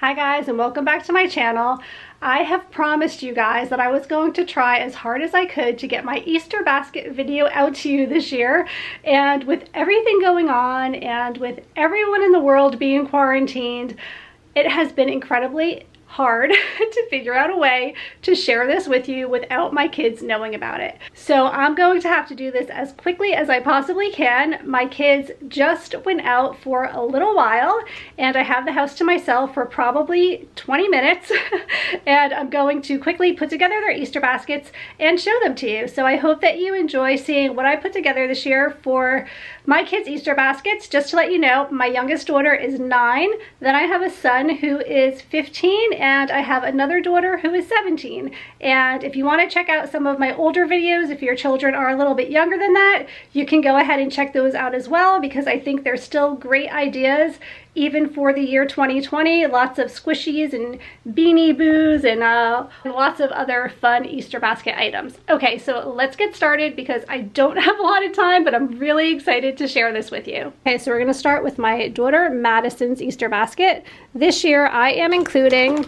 Hi guys, and welcome back to my channel. I have promised you guys that I was going to try as hard as I could to get my Easter basket video out to you this year. And with everything going on and with everyone in the world being quarantined, it has been incredibly hard to figure out a way to share this with you without my kids knowing about it. So I'm going to have to do this as quickly as I possibly can. My kids just went out for a little while and I have the house to myself for probably 20 minutes and I'm going to quickly put together their Easter baskets and show them to you. So I hope that you enjoy seeing what I put together this year for my kids' Easter baskets. Just to let you know, my youngest daughter is 9, then I have a son who is 15, and I have another daughter who is 17. And if you want to check out some of my older videos, if your children are a little bit younger than that, you can go ahead and check those out as well, because I think they're still great ideas even for the year 2020. Lots of squishies and Beanie Boos and lots of other fun Easter basket items. Okay, so let's get started because I don't have a lot of time, but I'm really excited to share this with you. Okay, so we're going to start with my daughter Madison's Easter basket. This year I am including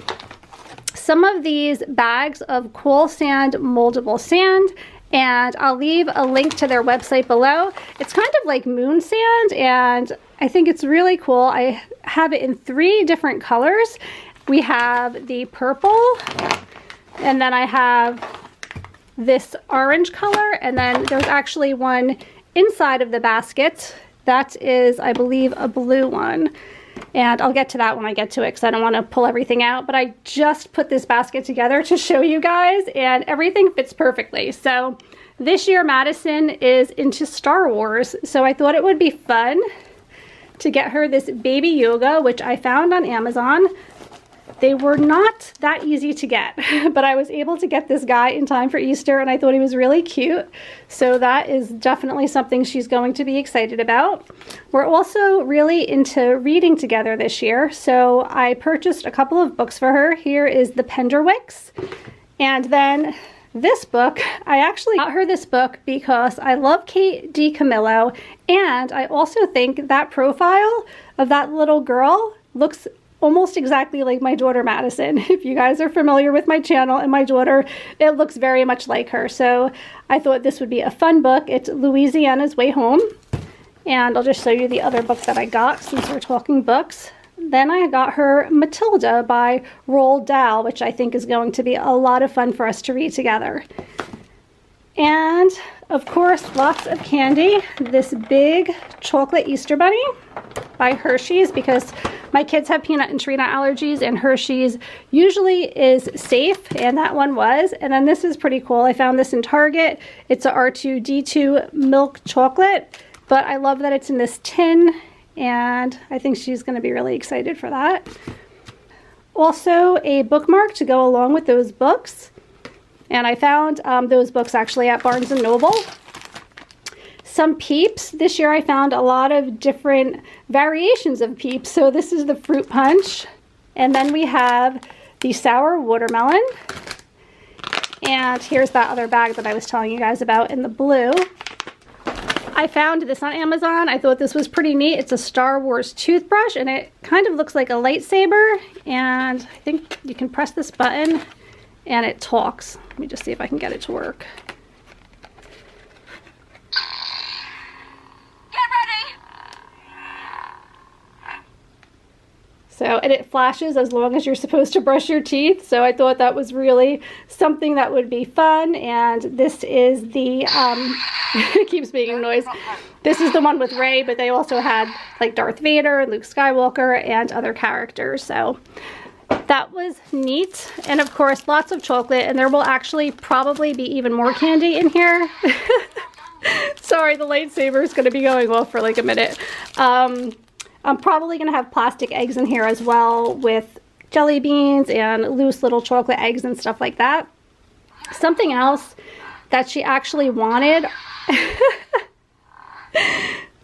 some of these bags of Cool Sand moldable sand, and I'll leave a link to their website below. It's kind of like moon sand, and I think it's really cool. I have it in 3 different colors. We have the purple, and then I have this orange color, and then there's actually one inside of the basket that is, I believe, a blue one. And I'll get to that when I get to it because I don't want to pull everything out. But I just put this basket together to show you guys, and everything fits perfectly. So this year Madison is into Star Wars, so I thought it would be fun to get her this baby Yoda, which I found on Amazon. They were not that easy to get, but I was able to get this guy in time for Easter, and I thought he was really cute. So that is definitely something she's going to be excited about. We're also really into reading together this year, so I purchased a couple of books for her. Here is The Penderwicks, and then this book. I actually got her this book because I love Kate DiCamillo, and I also think that profile of that little girl looks almost exactly like my daughter Madison. If you guys are familiar with my channel and my daughter, it looks very much like her. So I thought this would be a fun book. It's Louisiana's Way Home. And I'll just show you the other book that I got since we're talking books. Then I got her Matilda by Roald Dahl, which I think is going to be a lot of fun for us to read together. And of course, lots of candy. This big chocolate Easter bunny by Hershey's, because my kids have peanut and tree nut allergies, and Hershey's usually is safe, and that one was. And then this is pretty cool. I found this in Target. It's a R2-D2 milk chocolate, but I love that it's in this tin, and I think she's going to be really excited for that. Also, a bookmark to go along with those books. And I found those books actually at Barnes & Noble. Some Peeps. This year I found a lot of different variations of Peeps. So this is the fruit punch. And then we have the sour watermelon. And here's that other bag that I was telling you guys about in the blue. I found this on Amazon. I thought this was pretty neat. It's a Star Wars toothbrush, and it kind of looks like a lightsaber. And I think you can press this button and it talks. Let me just see if I can get it to work. Get ready. So, and it flashes as long as you're supposed to brush your teeth. So I thought that was really something that would be fun. And this is the, it keeps making a noise. This is the one with Rey, but they also had like Darth Vader, Luke Skywalker, and other characters. So that was neat. And of course, lots of chocolate, and there will actually probably be even more candy in here. Sorry, the lightsaber is going to be going off for like a minute. I'm probably going to have plastic eggs in here as well, with jelly beans and loose little chocolate eggs and stuff like that. Something else that she actually wanted.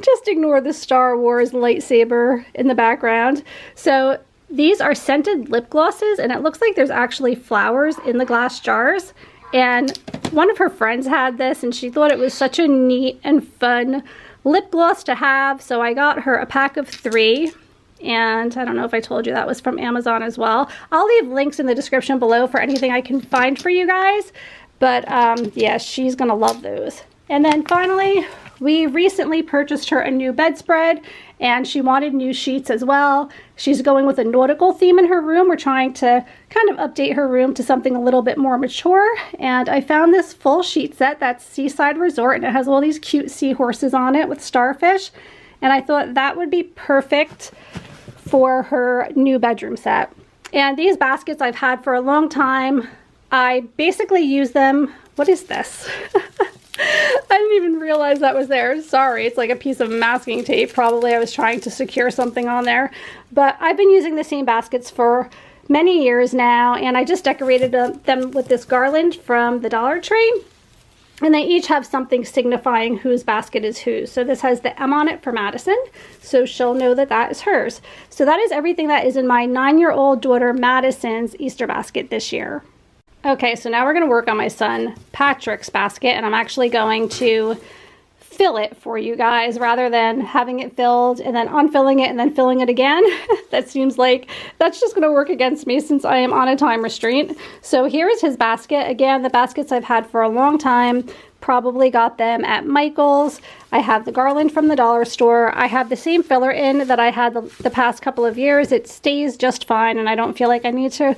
Just ignore the Star Wars lightsaber in the background. So these are scented lip glosses, and it looks like there's actually flowers in the glass jars. And one of her friends had this, and she thought it was such a neat and fun lip gloss to have, so I got her a pack of 3. And I don't know if I told you that was from Amazon as well. I'll leave links in the description below for anything I can find for you guys. But yeah, she's gonna love those. And then finally, we recently purchased her a new bedspread, and she wanted new sheets as well. She's going with a nautical theme in her room. We're trying to kind of update her room to something a little bit more mature. And I found this full sheet set that's Seaside Resort, and it has all these cute seahorses on it with starfish. And I thought that would be perfect for her new bedroom set. And these baskets I've had for a long time. I basically use them. What is this? I didn't even realize that was there. Sorry, it's like a piece of masking tape. Probably I was trying to secure something on there. But I've been using the same baskets for many years now, and I just decorated them with this garland from the Dollar Tree. And they each have something signifying whose basket is whose. So this has the M on it for Madison, so she'll know that that is hers. So that is everything that is in my 9-year-old daughter Madison's Easter basket this year. Okay, so now we're going to work on my son Patrick's basket, and I'm actually going to fill it for you guys rather than having it filled and then unfilling it and then filling it again. That seems like that's just going to work against me since I am on a time restraint. So here is his basket. Again, the baskets I've had for a long time. Probably got them at Michael's. I have the garland from the dollar store. I have the same filler in that I had the past couple of years. It stays just fine, and I don't feel like I need to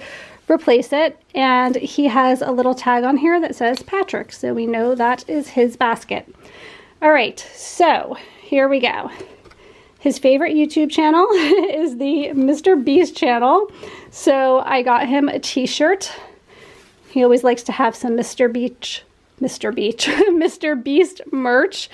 replace it. And he has a little tag on here that says Patrick, so we know that is his basket. All right, so here we go. His favorite YouTube channel is the Mr. Beast channel. So I got him a t-shirt. He always likes to have some Mr. Beast merch.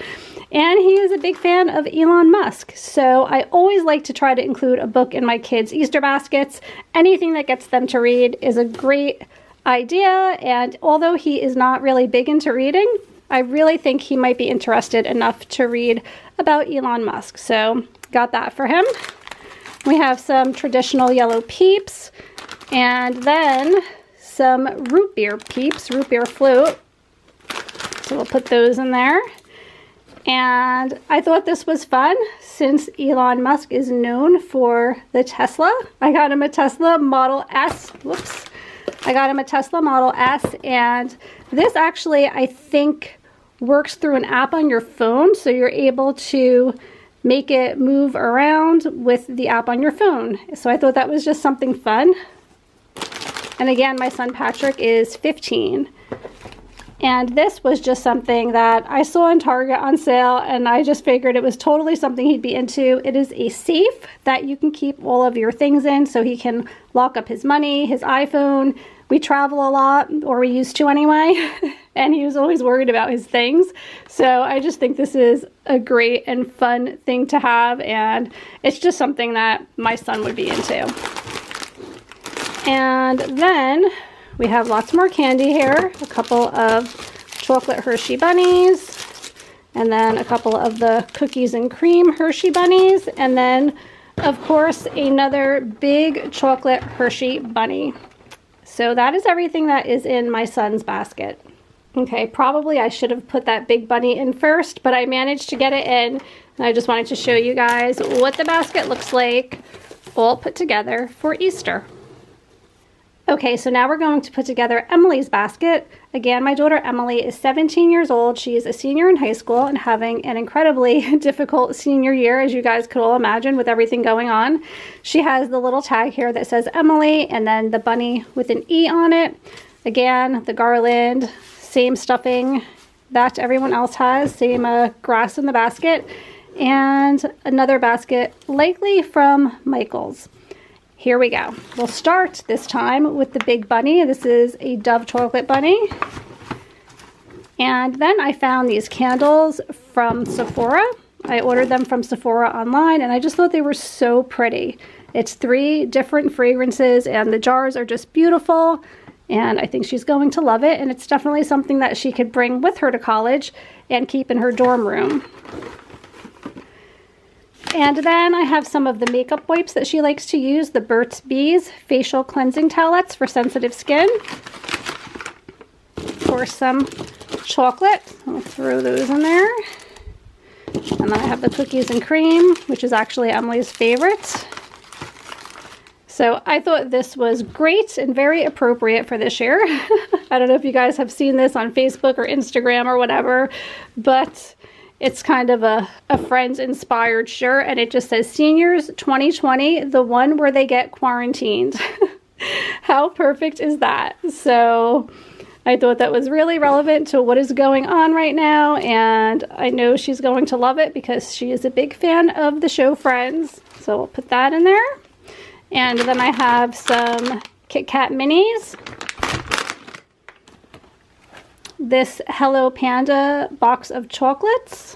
And he is a big fan of Elon Musk. So I always like to try to include a book in my kids' Easter baskets. Anything that gets them to read is a great idea. And although he is not really big into reading, I really think he might be interested enough to read about Elon Musk. So got that for him. We have some traditional yellow peeps, and then some root beer peeps, root beer float. So we'll put those in there. And I thought this was fun since Elon Musk is known for the Tesla. I got him a Tesla Model S. Whoops. I got him a Tesla Model S, and this actually, I think, works through an app on your phone, so you're able to make it move around with the app on your phone. So I thought that was just something fun. And again, my son Patrick is 15. And this was just something that I saw in Target on sale, and I just figured it was totally something he'd be into. It is a safe that you can keep all of your things in, so he can lock up his money, his iPhone. We travel a lot, or we used to anyway, and he was always worried about his things. So I just think this is a great and fun thing to have, and it's just something that my son would be into. And then we have lots more candy here, a couple of chocolate Hershey bunnies, and then a couple of the cookies and cream Hershey bunnies, and then, of course, another big chocolate Hershey bunny. So that is everything that is in my son's basket. Okay, probably I should have put that big bunny in first, but I managed to get it in, and I just wanted to show you guys what the basket looks like all put together for Easter. Okay, so now we're going to put together Emily's basket. Again, my daughter Emily is 17 years old. She is a senior in high school and having an incredibly difficult senior year, as you guys could all imagine, with everything going on. She has the little tag here that says Emily, and then the bunny with an E on it. Again, the garland, same stuffing that everyone else has, same grass in the basket, and another basket, likely from Michael's. Here we go. We'll start this time with the big bunny. This is a Dove chocolate bunny. And then I found these candles from Sephora. I ordered them from Sephora online, and I just thought they were so pretty. It's 3 different fragrances, and the jars are just beautiful. And I think she's going to love it. And it's definitely something that she could bring with her to college and keep in her dorm room. And then I have some of the makeup wipes that she likes to use, the Burt's Bees facial cleansing towelettes for sensitive skin. Of course, some chocolate. I'll throw those in there. And then I have the cookies and cream, which is actually Emily's favorite. So I thought this was great and very appropriate for this year. I don't know if you guys have seen this on Facebook or Instagram or whatever, but it's kind of a Friends inspired shirt, and it just says Seniors 2020, the one where they get quarantined. How perfect is that? So I thought that was really relevant to what is going on right now, and I know she's going to love it because she is a big fan of the show Friends. So we'll put that in there. And then I have some Kit Kat minis. This Hello Panda box of chocolates.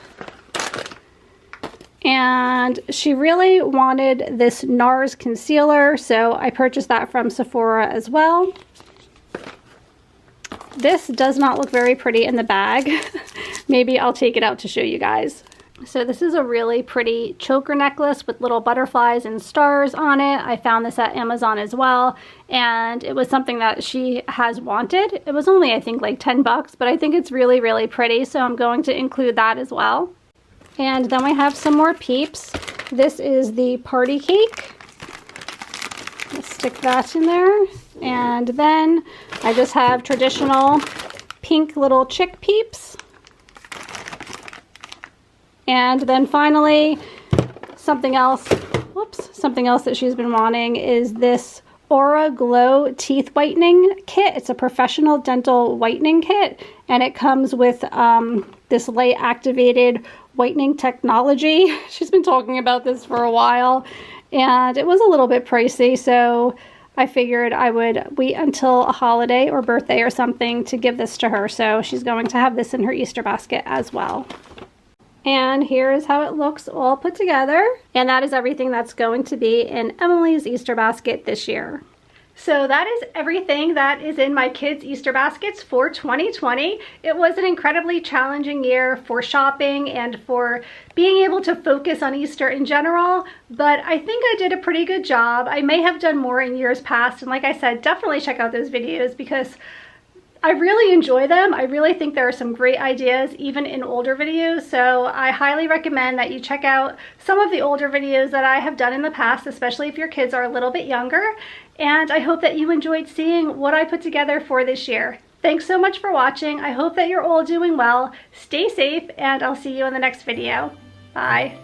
And she really wanted this NARS concealer, so I purchased that from Sephora as well. This does not look very pretty in the bag. Maybe I'll take it out to show you guys. So this is a really pretty choker necklace with little butterflies and stars on it. I found this at Amazon as well, and it was something that she has wanted. It was only, I think, like 10 bucks, but I think it's really, really pretty, so I'm going to include that as well. And then we have some more Peeps. This is the party cake. Let's stick that in there. And then I just have traditional pink little chick Peeps. And then finally, something else that she's been wanting is this Aura Glow Teeth Whitening Kit. It's a professional dental whitening kit, and it comes with this light activated whitening technology. She's been talking about this for a while, and it was a little bit pricey, so I figured I would wait until a holiday or birthday or something to give this to her. So she's going to have this in her Easter basket as well. And here's how it looks all put together. And that is everything that's going to be in Emily's Easter basket this year. So that is everything that is in my kids' Easter baskets for 2020. It was an incredibly challenging year for shopping and for being able to focus on Easter in general, but I think I did a pretty good job. I may have done more in years past, and like I said, definitely check out those videos because I really enjoy them. I really think there are some great ideas even in older videos, so I highly recommend that you check out some of the older videos that I have done in the past, especially if your kids are a little bit younger, and I hope that you enjoyed seeing what I put together for this year. Thanks so much for watching. I hope that you're all doing well. Stay safe, and I'll see you in the next video. Bye.